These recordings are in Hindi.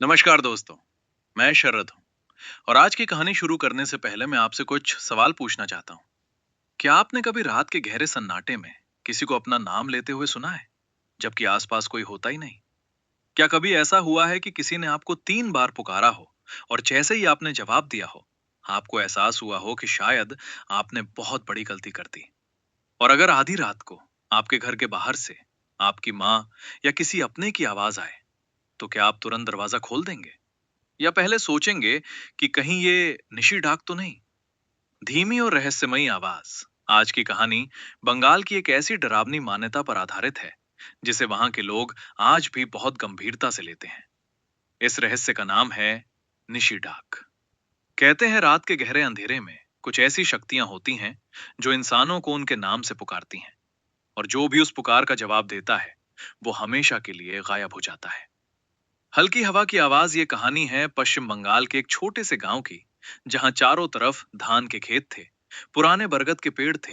नमस्कार दोस्तों। मैं शरद हूँ और आज की कहानी शुरू करने से पहले मैं आपसे कुछ सवाल पूछना चाहता हूँ। क्या आपने कभी रात के गहरे सन्नाटे में किसी को अपना नाम लेते हुए सुना है, जबकि आसपास कोई होता ही नहीं? क्या कभी ऐसा हुआ है कि किसी ने आपको 3 बार पुकारा हो और जैसे ही आपने जवाब दिया हो, आपको एहसास हुआ हो कि शायद आपने बहुत बड़ी गलती कर दी? और अगर आधी रात को आपके घर के बाहर से आपकी माँ या किसी अपने की आवाज आए, तो क्या आप तुरंत दरवाजा खोल देंगे या पहले सोचेंगे कि कहीं ये निशी डाक तो नहीं? धीमी और रहस्यमयी आवाज। आज की कहानी बंगाल की एक ऐसी डरावनी मान्यता पर आधारित है, जिसे वहां के लोग आज भी बहुत गंभीरता से लेते हैं। इस रहस्य का नाम है निशी डाक। कहते हैं रात के गहरे अंधेरे में कुछ ऐसी शक्तियां होती हैं जो इंसानों को उनके नाम से पुकारती हैं, और जो भी उस पुकार का जवाब देता है वो हमेशा के लिए गायब हो जाता है। हल्की हवा की आवाज ये कहानी है पश्चिम बंगाल के एक छोटे से गांव की, जहां चारों तरफ धान के खेत थे, पुराने बरगद के पेड़ थे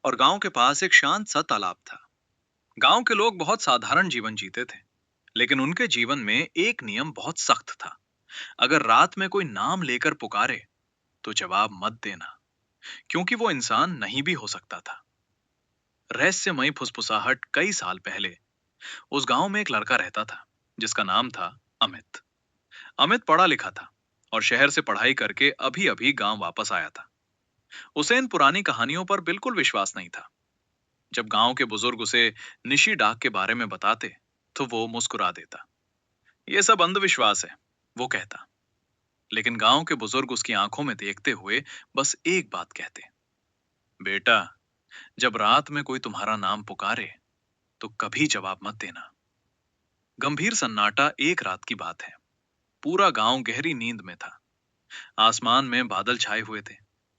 और गांव के पास एक शांत सा तालाब था। गांव के लोग बहुत साधारण जीवन जीते थे, लेकिन उनके जीवन में एक नियम बहुत सख्त था। अगर रात में कोई नाम लेकर पुकारे तो जवाब मत देना, क्योंकि वो इंसान नहीं भी हो सकता था। रहस्यमयी फुसफुसाहट। कई साल पहले उस गांव में एक लड़का रहता था जिसका नाम था अमित। अमित पढ़ा लिखा था और शहर से पढ़ाई करके अभी अभी गांव वापस आया था। उसे इन पुरानी कहानियों पर बिल्कुल विश्वास नहीं था। जब गांव के बुजुर्ग उसे निशी डाक के बारे में बताते, तो वो मुस्कुरा देता। ये सब अंधविश्वास है, वो कहता। लेकिन गांव के बुजुर्ग उसकी आंखों में देखते हुए बस एक बात कहते, बेटा, जब रात में कोई तुम्हारा नाम पुकारे तो कभी जवाब मत देना। गंभीर सन्नाटा। एक रात की बात है। पूरा गांव गहरी नींद में था। आसमान में बादल छाए हुए थे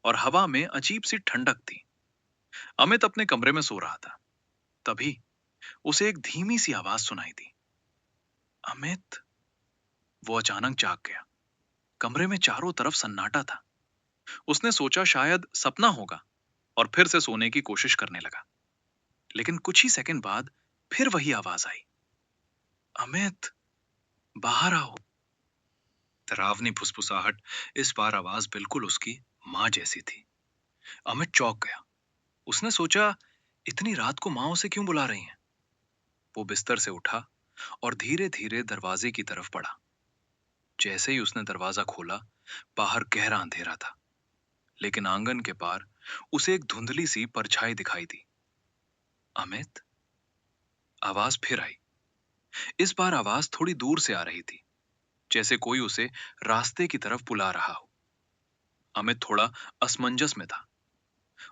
और हवा में अजीब सी ठंडक थी। अमित अपने कमरे में सो रहा था। तभी उसे एक धीमी सी आवाज सुनाई दी। अमित। वो अचानक जाग गया। कमरे में चारों तरफ सन्नाटा था। उसने सोचा शायद सपना होगा और फिर से सोने की कोशिश करने लगा। लेकिन कुछ ही सेकंड बाद फिर वही आवाज आई। अमित, बाहर आओ। डरावनी फुसफुसाहट। इस बार आवाज बिल्कुल उसकी माँ जैसी थी। अमित चौंक गया। उसने सोचा, इतनी रात को माँ उसे क्यों बुला रही हैं? वो बिस्तर से उठा और धीरे धीरे दरवाजे की तरफ बढ़ा। जैसे ही उसने दरवाजा खोला, बाहर गहरा अंधेरा था, लेकिन आंगन के पार उसे एक धुंधली सी परछाई दिखाई दी। अमित। आवाज फिर आई। इस बार आवाज थोड़ी दूर से आ रही थी, जैसे कोई उसे रास्ते की तरफ बुला रहा हो। अमित थोड़ा असमंजस में था।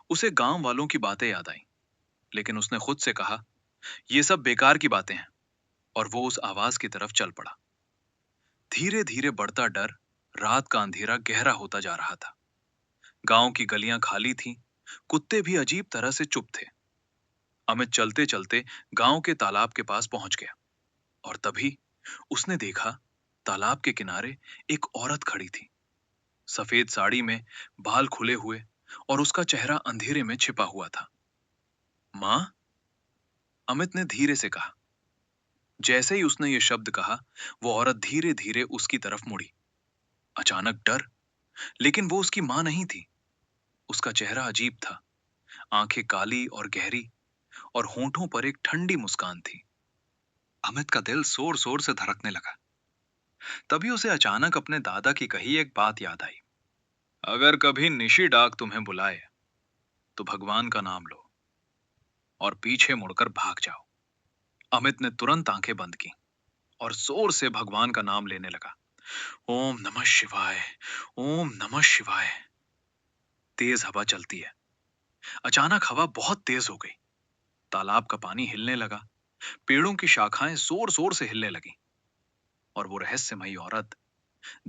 उसे गांव वालों की बातें याद आई, लेकिन उसने खुद से कहा, ये सब बेकार की बातें हैं, और वो उस आवाज की तरफ चल पड़ा। धीरे धीरे बढ़ता डर। रात का अंधेरा गहरा होता जा रहा था। गांव की गलियां खाली थीं, कुत्ते भी अजीब तरह से चुप थे। अमित चलते चलते गांव के तालाब के पास पहुंच गया और तभी उसने देखा, तालाब के किनारे एक औरत खड़ी थी, सफेद साड़ी में, बाल खुले हुए, और उसका चेहरा अंधेरे में छिपा हुआ था। माँ। अमित ने धीरे से कहा। जैसे ही उसने ये शब्द कहा, वो औरत धीरे धीरे उसकी तरफ मुड़ी। अचानक डर। लेकिन वो उसकी माँ नहीं थी। उसका चेहरा अजीब था। आंखें काली और गहरी, और होंठों पर एक ठंडी मुस्कान थी। अमित का दिल जोर जोर से धड़कने लगा। तभी उसे अचानक अपने दादा की कही एक बात याद आई। अगर कभी निशी डाक तुम्हें बुलाए, तो भगवान का नाम लो और पीछे मुड़कर भाग जाओ। अमित ने तुरंत आंखें बंद की और जोर से भगवान का नाम लेने लगा। ओम नमः शिवाय, ओम नमः शिवाय। तेज हवा चलती है। अचानक हवा बहुत तेज हो गई। तालाब का पानी हिलने लगा। पेड़ों की शाखाएं जोर जोर से हिलने लगी, और वो रहस्यमयी औरत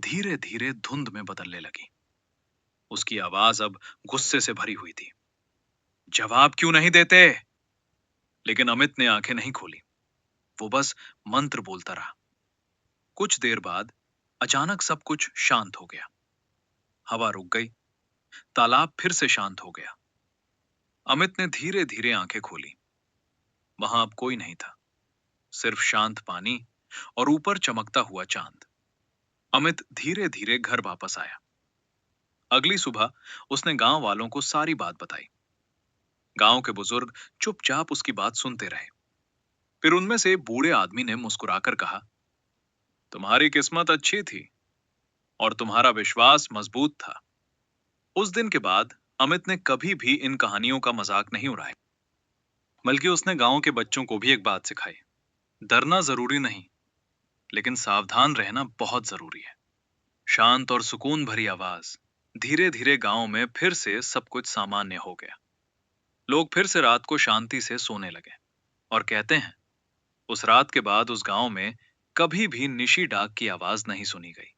धीरे धीरे धुंध में बदलने लगी। उसकी आवाज अब गुस्से से भरी हुई थी। जवाब क्यों नहीं देते? लेकिन अमित ने आंखें नहीं खोली। वो बस मंत्र बोलता रहा। कुछ देर बाद अचानक सब कुछ शांत हो गया। हवा रुक गई। तालाब फिर से शांत हो गया। अमित ने धीरे धीरे आंखें खोली। वहां अब कोई नहीं था, सिर्फ शांत पानी और ऊपर चमकता हुआ चांद। अमित धीरे धीरे घर वापस आया। अगली सुबह उसने गांव वालों को सारी बात बताई। गांव के बुजुर्ग चुपचाप उसकी बात सुनते रहे। फिर उनमें से बूढ़े आदमी ने मुस्कुराकर कहा, तुम्हारी किस्मत अच्छी थी और तुम्हारा विश्वास मजबूत था। उस दिन के बाद अमित ने कभी भी इन कहानियों का मजाक नहीं उड़ाया, बल्कि उसने गांव के बच्चों को भी एक बात सिखाई। डरना जरूरी नहीं, लेकिन सावधान रहना बहुत जरूरी है। शांत और सुकून भरी आवाज। धीरे धीरे गांव में फिर से सब कुछ सामान्य हो गया। लोग फिर से रात को शांति से सोने लगे। और कहते हैं, उस रात के बाद उस गांव में कभी भी निशी डाक की आवाज नहीं सुनी गई।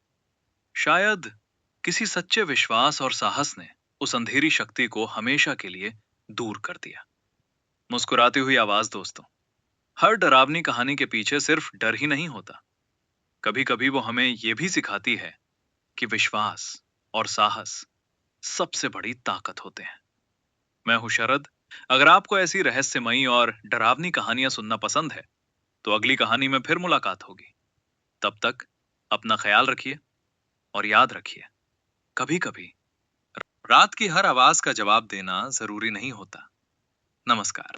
शायद किसी सच्चे विश्वास और साहस ने उस अंधेरी शक्ति को हमेशा के लिए दूर कर दिया। मुस्कुराती हुई आवाज दोस्तों, हर डरावनी कहानी के पीछे सिर्फ डर ही नहीं होता। कभी कभी वो हमें ये भी सिखाती है कि विश्वास और साहस सबसे बड़ी ताकत होते हैं। मैं हूं शरद। अगर आपको ऐसी रहस्यमयी और डरावनी कहानियां सुनना पसंद है, तो अगली कहानी में फिर मुलाकात होगी। तब तक अपना ख्याल रखिए और याद रखिए, कभी कभी रात की हर आवाज का जवाब देना जरूरी नहीं होता। नमस्कार।